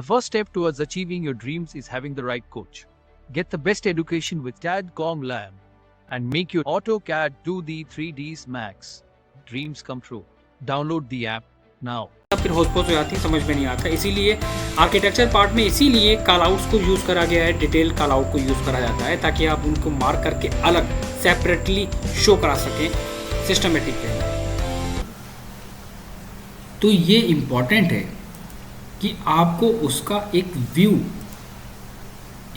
first step towards achieving your dreams is having the right coach. Get the best education with CAD/COM Lab and make your AutoCAD do the 3Ds Max. Dreams come true. Download the app now. फिर होच-पोच हो जाती है, समझ में नहीं आता। इसीलिए architecture part में इसीलिए कॉल आउट्स को यूज़ करा गया है, डिटेल कॉल आउट को यूज़ करा जाता है ताकि आप उनको मार्क करके अलग सेपरेटली शो करा सकें सिस्टमेटिक वे। तो ये इम्पॉर्टेंट है कि आपको उसका एक व्यू,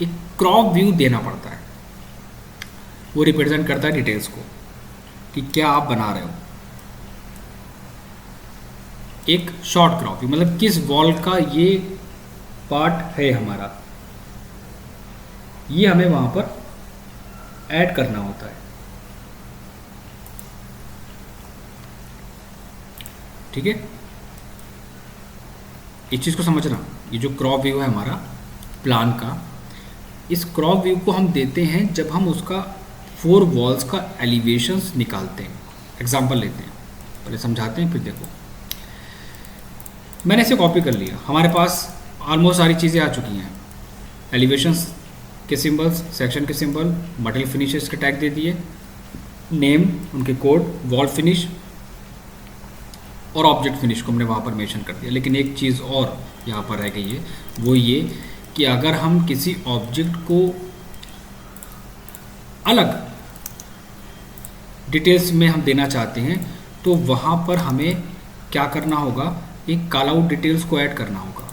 एक क्रॉप व्यू देना पड़ता है। वो रिप्रेजेंट करता है डिटेल्स को कि क्या आप बना रहे हो। एक शॉर्ट क्रॉप व्यू मतलब किस वॉल का ये पार्ट है हमारा, ये हमें वहां पर ऐड करना होता है। ठीक है, इस चीज़ को समझना। ये जो क्रॉप व्यू है हमारा प्लान का, इस क्रॉप व्यू को हम देते हैं जब हम उसका 4 वॉल्स का एलिवेशंस निकालते हैं। एग्जांपल लेते हैं, पहले समझाते हैं फिर देखो। मैंने इसे कॉपी कर लिया, हमारे पास ऑलमोस्ट सारी चीज़ें आ चुकी हैं। एलिवेशंस के सिंबल्स, सेक्शन के सिंबल, मटेरियल फिनिशेस के टैग दे दिए, नेम, उनके कोड, वॉल फिनिश और ऑब्जेक्ट फिनिश को हमने वहाँ पर मेंशन कर दिया। लेकिन एक चीज़ और यहाँ पर रह गई है, वो ये कि अगर हम किसी ऑब्जेक्ट को अलग डिटेल्स में हम देना चाहते हैं तो वहाँ पर हमें क्या करना होगा, एक कॉल आउट डिटेल्स को ऐड करना होगा।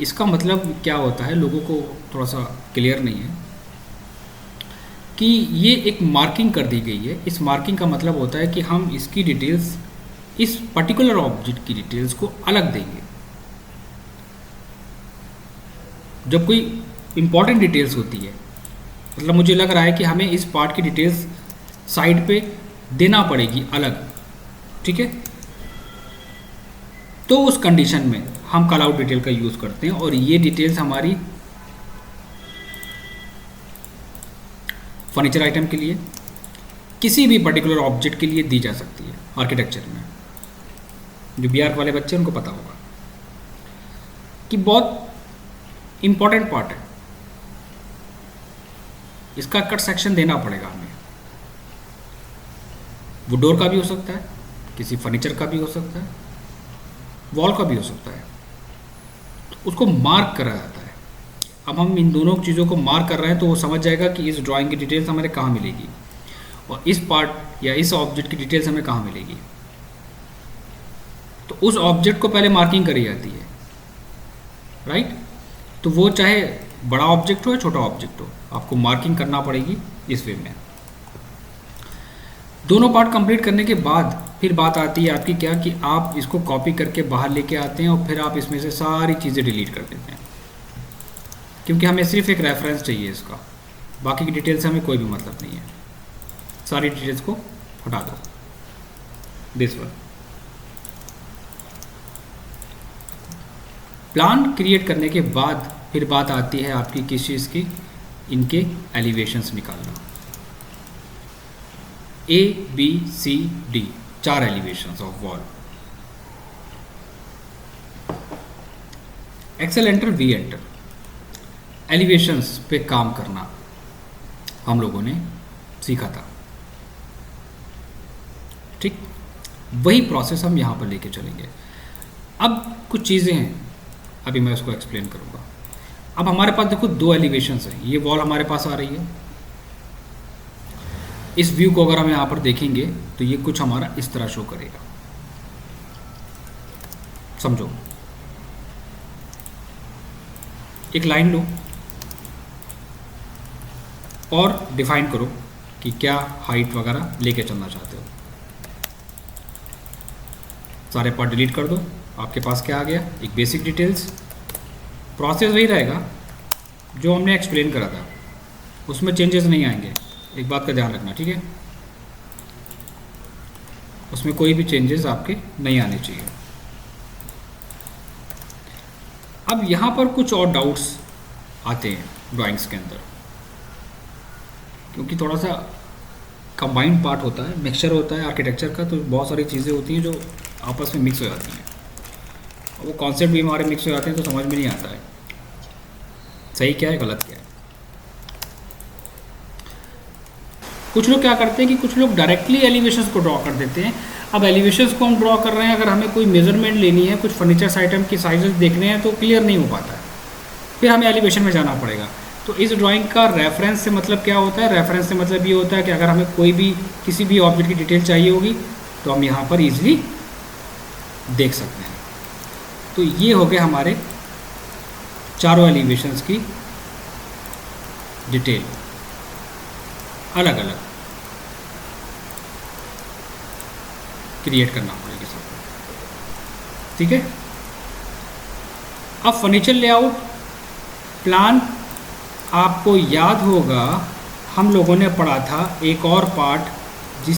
इसका मतलब क्या होता है, लोगों को थोड़ा सा क्लियर नहीं है कि ये एक मार्किंग कर दी गई है। इस मार्किंग का मतलब होता है कि हम इसकी डिटेल्स, इस पर्टिकुलर ऑब्जेक्ट की डिटेल्स को अलग देंगे। जब कोई इंपॉर्टेंट डिटेल्स होती है, मतलब मुझे लग रहा है कि हमें इस पार्ट की डिटेल्स साइड पे देना पड़ेगी अलग, ठीक है, तो उस कंडीशन में हम कॉल आउट डिटेल का यूज़ करते हैं। और ये डिटेल्स हमारी फर्नीचर आइटम के लिए, किसी भी पर्टिकुलर ऑब्जेक्ट के लिए दी जा सकती है। आर्किटेक्चर में जो BArch वाले बच्चे उनको पता होगा कि बहुत इंपॉर्टेंट पार्ट है, इसका कट सेक्शन देना पड़ेगा हमें। वो डोर का भी हो सकता है, किसी फर्नीचर का भी हो सकता है, वॉल का भी हो सकता है, तो उसको मार्क करा जाता है। अब हम इन दोनों चीज़ों को मार्क कर रहे हैं तो वो समझ जाएगा कि इस ड्राइंग की डिटेल्स हमें कहाँ मिलेगी और इस पार्ट या इस ऑब्जेक्ट की डिटेल्स हमें कहाँ मिलेगी। तो उस ऑब्जेक्ट को पहले मार्किंग करी जाती है, राइट। तो वो चाहे बड़ा ऑब्जेक्ट हो या छोटा ऑब्जेक्ट हो, आपको मार्किंग करना पड़ेगी इस वे में। दोनों पार्ट कंप्लीट करने के बाद फिर बात आती है आपकी क्या, कि आप इसको कॉपी करके बाहर लेके आते हैं और फिर आप इसमें से सारी चीज़ें डिलीट कर देते हैं, क्योंकि हमें सिर्फ एक रेफरेंस चाहिए इसका, बाकी की डिटेल्स हमें कोई भी मतलब नहीं है। सारी डिटेल्स को हटा दो, दिस वन। प्लान क्रिएट करने के बाद फिर बात आती है आपकी किस चीज़ की, इनके एलिवेशंस निकालना। A, B, C, D 4 elevations of wall. Excel enter, V enter, elevations पे काम करना हम लोगों ने सीखा था, ठीक। वही प्रोसेस हम यहाँ पर लेके चलेंगे। अब कुछ चीज़ें हैं, अभी मैं उसको एक्सप्लेन करूँगा। अब हमारे पास देखो 2 एलिवेशंस हैं, ये वॉल हमारे पास आ रही है। इस व्यू को अगर हम यहाँ पर देखेंगे तो ये कुछ हमारा इस तरह शो करेगा, समझो। एक लाइन लो और डिफाइन करो कि क्या हाइट वगैरह लेके चलना चाहते हो। सारे पार्ट डिलीट कर दो, आपके पास क्या आ गया, एक बेसिक डिटेल्स। प्रोसेस वही रहेगा जो हमने एक्सप्लेन करा था, उसमें चेंजेस नहीं आएंगे, एक बात का ध्यान रखना, ठीक है। उसमें कोई भी चेंजेस आपके नहीं आने चाहिए। अब यहाँ पर कुछ और डाउट्स आते हैं ड्राइंग्स के अंदर, क्योंकि थोड़ा सा कंबाइंड पार्ट होता है, मिक्सचर होता है आर्किटेक्चर का, तो बहुत सारी चीज़ें होती हैं जो आपस में मिक्स हो जाती हैं वो कॉन्सेप्ट भी हमारे मिक्स हो जाते हैं तो समझ में नहीं आता है सही क्या है गलत क्या है। कुछ लोग क्या करते हैं कि कुछ लोग डायरेक्टली एलिवेशंस को ड्रॉ कर देते हैं। अब एलिवेशंस को हम ड्रॉ कर रहे हैं, अगर हमें कोई मेजरमेंट लेनी है, कुछ फर्नीचर्स आइटम की साइजेस देखने हैं तो क्लियर नहीं हो पाता है, फिर हमें एलिवेशन में जाना पड़ेगा। तो इस ड्राइंग का रेफरेंस से मतलब क्या होता है? रेफरेंस से मतलब ये होता है कि अगर हमें कोई भी किसी भी ऑब्जेक्ट की डिटेल चाहिए होगी तो हम यहाँ पर ईजिली देख सकते हैं। तो ये हो गए हमारे चारों एलिवेशंस की डिटेल अलग अलग क्रिएट करना पड़ेगा सबको, ठीक है। अब फर्नीचर लेआउट प्लान आपको याद होगा हम लोगों ने पढ़ा था एक और पार्ट